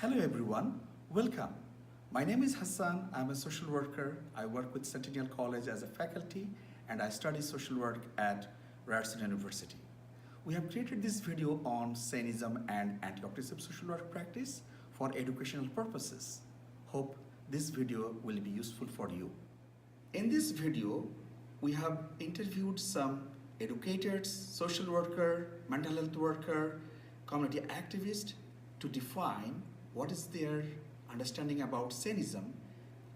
Hello everyone, welcome. My name is Hasan. I'm a social worker. I work with Centennial College as a faculty and I study social work at Ryerson University. We have created this video on Sanism and anti-oppressive social work practice for educational purposes. Hope this video will be useful for you. In this video, we have interviewed some educators, social worker, mental health worker, community activist to define what is their understanding about Sanism,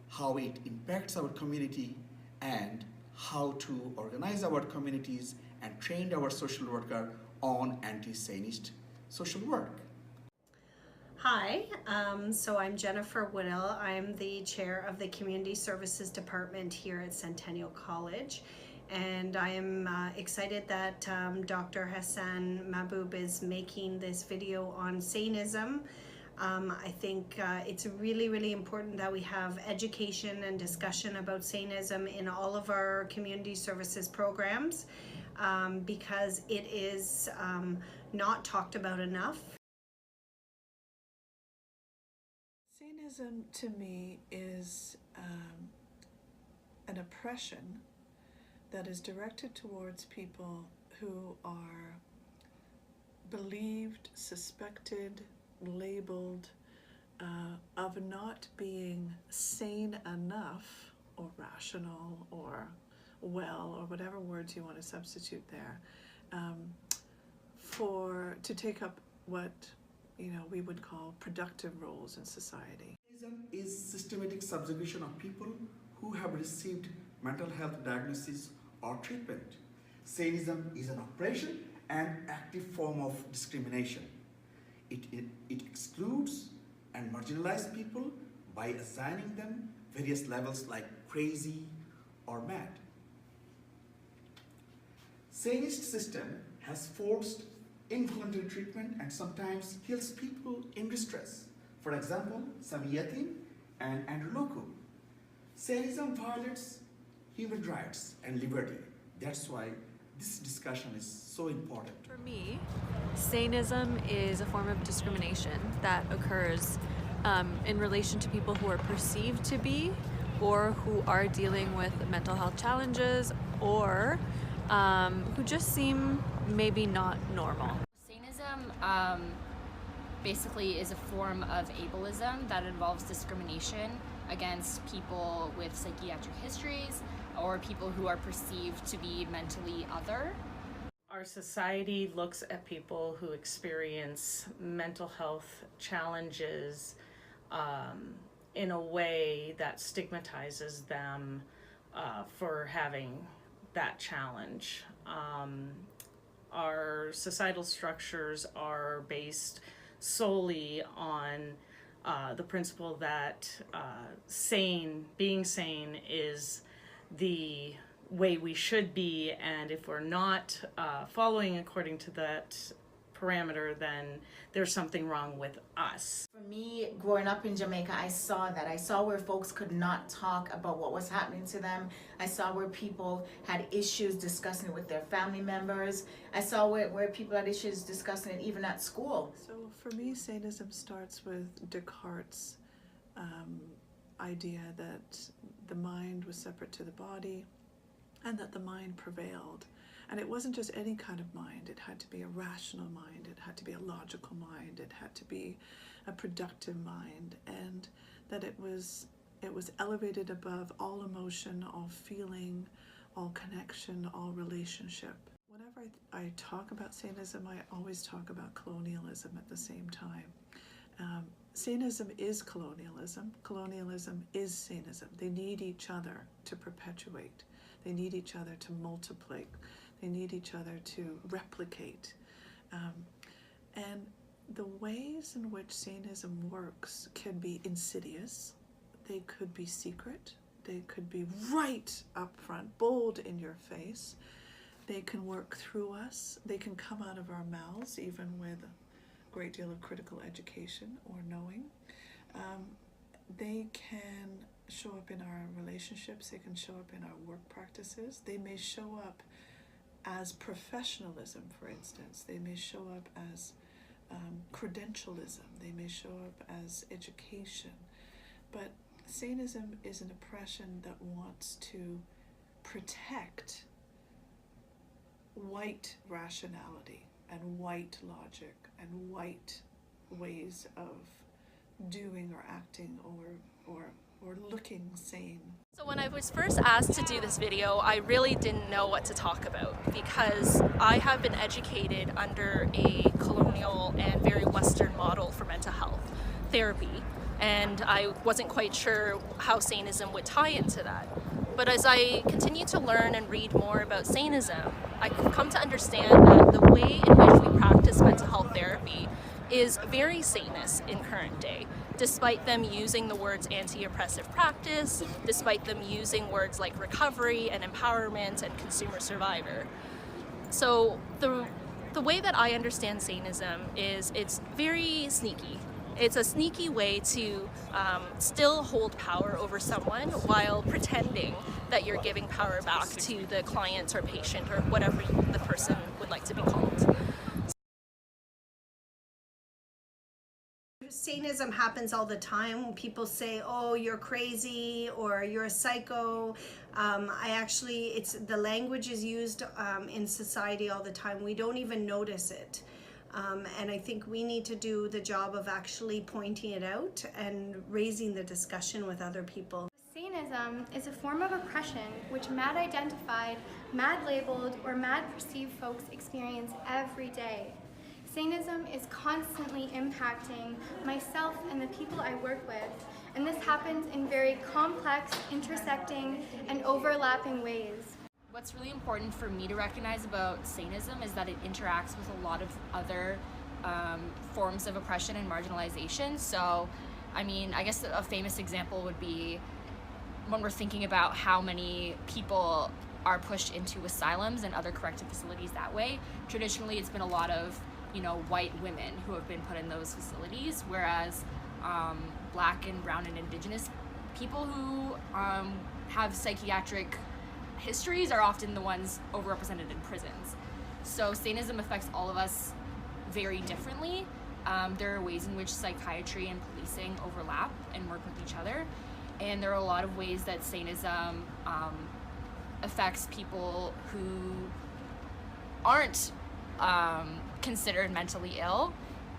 how it impacts our community, and how to organize our communities and train our social worker on anti-Sanist social work. Hi, so I'm Jennifer Woodell. I'm the chair of the Community Services Department here at Centennial College. And I am excited that Dr. Hasan Mahbub is making this video on Sanism. I think it's really important that we have education and discussion about Sanism in all of our community services programs because it is not talked about enough. Sanism to me is an oppression that is directed towards people who are believed, suspected, labeled of not being sane enough or rational or well or whatever words you want to substitute there to take up what we would call productive roles in society. Sanism is systematic subjugation of people who have received mental health diagnosis or treatment. Sanism is an oppression and active form of discrimination. It excludes and marginalizes people by assigning them various levels like crazy or mad. Sanist system has forced involuntary treatment and sometimes kills people in distress. For example, Yatim and Andrew Loco. Sanism violates human rights and liberty. That's why this discussion is so important. For me, Sanism is a form of discrimination that occurs in relation to people who are perceived to be or who are dealing with mental health challenges or who just seem maybe not normal. Sanism basically is a form of ableism that involves discrimination against people with psychiatric histories or people who are perceived to be mentally other. Our society looks at people who experience mental health challenges in a way that stigmatizes them for having that challenge. Our societal structures are based solely on the principle that being sane is the way we should be, and if we're not following according to that parameter, then there's something wrong with us. For me, growing up in Jamaica, I saw that. I saw where folks could not talk about what was happening to them. I saw where people had issues discussing it with their family members. I saw where people had issues discussing it even at school. So for me, Sanism starts with Descartes' idea that the mind was separate to the body and that the mind prevailed. And it wasn't just any kind of mind. It had to be a rational mind. It had to be a logical mind. It had to be a productive mind. And that it was elevated above all emotion, all feeling, all connection, all relationship. Whenever I talk about Sanism, I always talk about colonialism at the same time. Sanism is colonialism. Colonialism is Sanism. They need each other to perpetuate. They need each other to multiply. They need each other to replicate. And the ways in which Sanism works can be insidious. They could be secret. They could be right up front, bold in your face. They can work through us. They can come out of our mouths, even with a great deal of critical education or knowing. They can show up in our relationships. They can show up in our work practices. They may show up as professionalism, for instance. They may show up as credentialism, they may show up as education, but Sanism is an oppression that wants to protect white rationality and white logic and white ways of doing or acting or looking sane. So when I was first asked to do this video, I really didn't know what to talk about because I have been educated under a colonial and very Western model for mental health therapy, and I wasn't quite sure how Sanism would tie into that. But as I continue to learn and read more about Sanism, I come to understand that the way in which we practice mental health therapy is very Sanist in current day, despite them using the words anti-oppressive practice, despite them using words like recovery and empowerment and consumer survivor. So the way that I understand Sanism is it's very sneaky. It's a sneaky way to still hold power over someone while pretending that you're giving power back to the client or patient or whatever the person would like to be called. Sanism happens all the time when people say, oh, you're crazy or you're a psycho. It's the language is used in society all the time. We don't even notice it. And I think we need to do the job of actually pointing it out and raising the discussion with other people. Sanism is a form of oppression which mad-identified, mad-labeled, or mad-perceived folks experience every day. Sanism is constantly impacting myself and the people I work with, and this happens in very complex, intersecting, and overlapping ways. What's really important for me to recognize about Sanism is that it interacts with a lot of other forms of oppression and marginalization. So, I mean, I guess a famous example would be when we're thinking about how many people are pushed into asylums and other corrective facilities that way. Traditionally, it's been a lot of white women who have been put in those facilities, whereas Black and brown and indigenous people who have psychiatric histories are often the ones overrepresented in prisons. So Sanism affects all of us very differently. There are ways in which psychiatry and policing overlap and work with each other, and there are a lot of ways that Sanism affects people who aren't considered mentally ill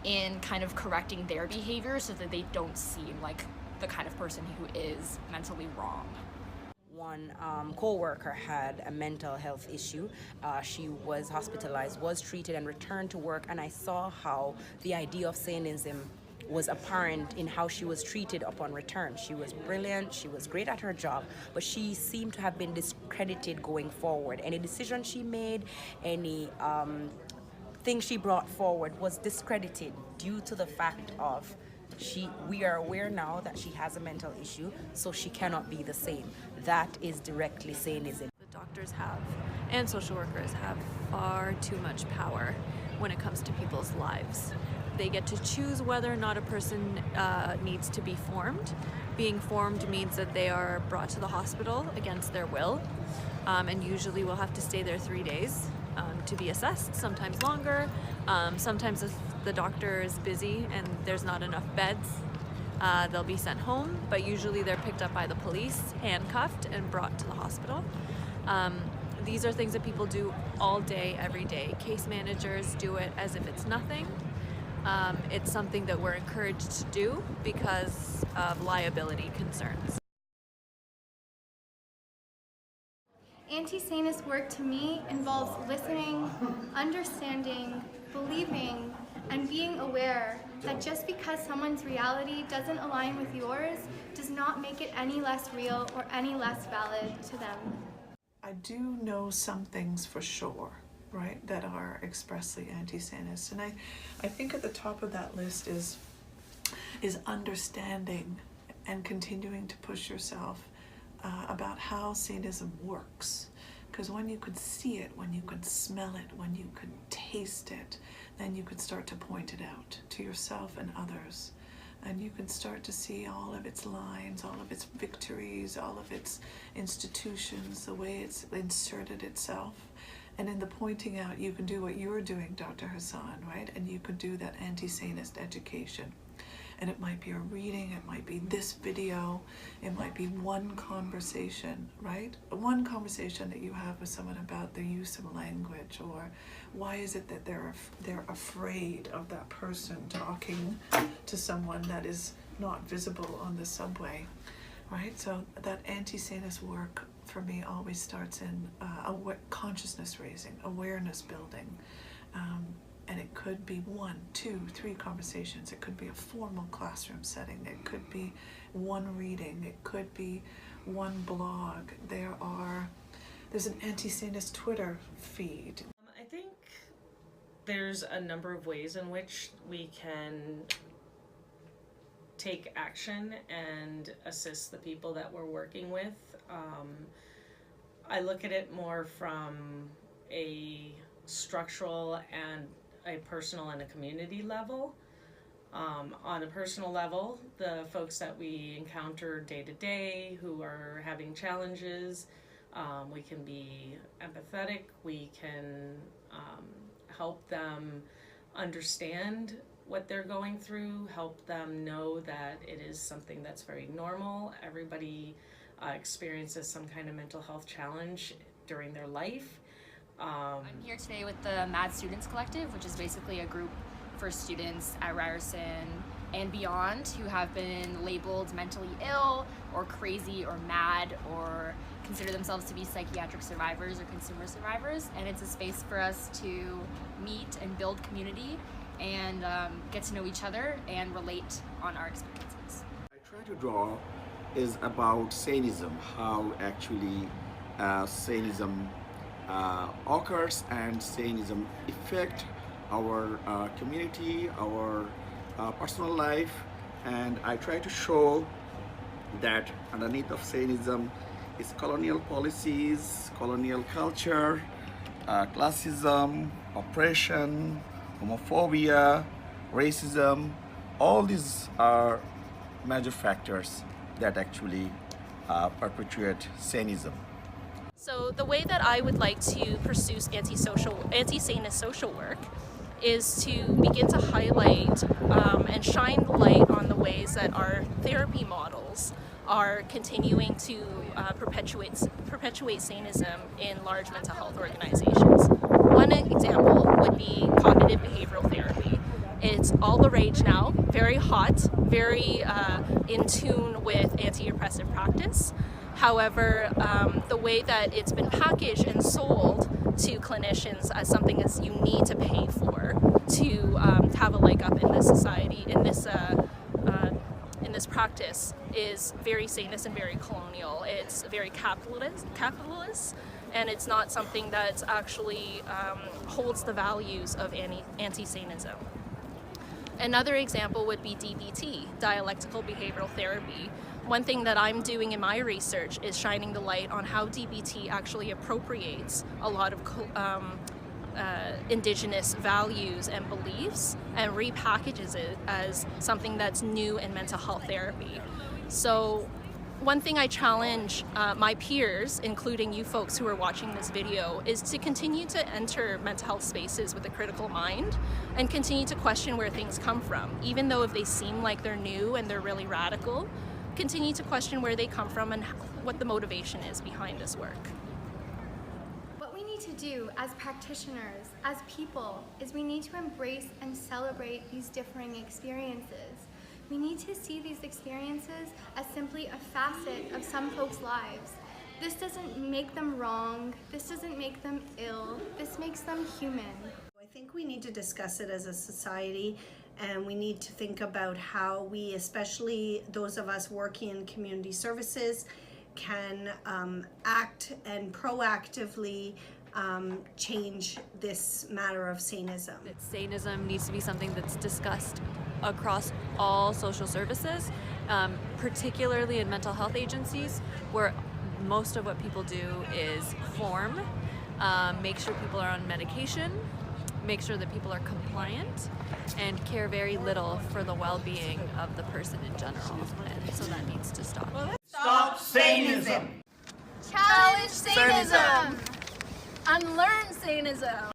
in kind of correcting their behavior so that they don't seem like the kind of person who is mentally wrong. One co-worker had a mental health issue. She was hospitalized, was treated, and returned to work, and I saw how the idea of Sanism was apparent in how she was treated upon return. She was brilliant, she was great at her job, but she seemed to have been discredited going forward. Any decision she made, any thing she brought forward was discredited due to the fact of we are aware now that she has a mental issue, so she cannot be the same. That is directly Sanism. The doctors have, and social workers have, far too much power when it comes to people's lives. They get to choose whether or not a person needs to be formed. Being formed means that they are brought to the hospital against their will, and usually will have to stay there 3 days to be assessed, sometimes longer. Sometimes if the doctor is busy and there's not enough beds, they'll be sent home, but usually they're picked up by the police, handcuffed, and brought to the hospital. These are things that people do all day, every day. Case managers do it as if it's nothing. It's something that we're encouraged to do because of liability concerns. Anti-Sanist work to me involves listening, understanding, believing, and being aware that just because someone's reality doesn't align with yours does not make it any less real or any less valid to them. I do know some things for sure, right, that are expressly anti-Sanist, and I think at the top of that list is understanding and continuing to push yourself about how Sanism works. Because when you could see it, when you could smell it, when you could taste it, then you could start to point it out to yourself and others. And you can start to see all of its lines, all of its victories, all of its institutions, the way it's inserted itself. And in the pointing out, you can do what you're doing, Dr. Hasan, right? And you could do that anti-Sanist education. And it might be a reading, it might be this video, it might be one conversation, right? One conversation that you have with someone about the use of language, or why is it that they're afraid of that person talking to someone that is not visible on the subway, right? So that anti-Sanist work for me always starts in consciousness raising, awareness building. And it could be 1, 2, 3 conversations. It could be a formal classroom setting. It could be one reading. It could be one blog. There's an anti-Sanist Twitter feed. I think there's a number of ways in which we can take action and assist the people that we're working with. I look at it more from a structural and a personal and a community level. On a personal level, the folks that we encounter day to day who are having challenges, we can be empathetic, we can help them understand what they're going through, help them know that it is something that's very normal. Everybody experiences some kind of mental health challenge during their life. I'm here today with the Mad Students Collective, which is basically a group for students at Ryerson and beyond who have been labeled mentally ill or crazy or mad or consider themselves to be psychiatric survivors or consumer survivors. And it's a space for us to meet and build community and get to know each other and relate on our experiences. I try to draw is about Sanism, how actually Sanism occurs and Sanism affect our community, our personal life, and I try to show that underneath of Sanism is colonial policies, colonial culture, classism, oppression, homophobia, racism. All these are major factors that actually perpetuate Sanism. So the way that I would like to pursue anti-Sanist social work is to begin to highlight and shine the light on the ways that our therapy models are continuing to perpetuate Sanism in large mental health organizations. One example would be cognitive behavioral therapy. It's all the rage now, very hot, very in tune with anti-oppressive practice. However, the way that it's been packaged and sold to clinicians as something that you need to pay for to have a leg up in this society, in this practice, is very Sanist and very colonial. It's very capitalist, and it's not something that actually holds the values of anti-Sanism. Another example would be DBT, dialectical behavioral therapy. One thing that I'm doing in my research is shining the light on how DBT actually appropriates a lot of indigenous values and beliefs and repackages it as something that's new in mental health therapy. So one thing I challenge my peers, including you folks who are watching this video, is to continue to enter mental health spaces with a critical mind and continue to question where things come from. Even though if they seem like they're new and they're really radical, continue to question where they come from and what the motivation is behind this work. What we need to do as practitioners, as people, is we need to embrace and celebrate these differing experiences. We need to see these experiences as simply a facet of some folks' lives. This doesn't make them wrong, this doesn't make them ill, this makes them human. I think we need to discuss it as a society, and we need to think about how we, especially those of us working in community services, can act and proactively change this matter of Sanism. Sanism needs to be something that's discussed across all social services, particularly in mental health agencies, where most of what people do is form, make sure people are on medication, make sure that people are compliant, and care very little for the well-being of the person in general. And so that needs to stop. Stop Sanism! Challenge Sanism! Unlearn Sanism!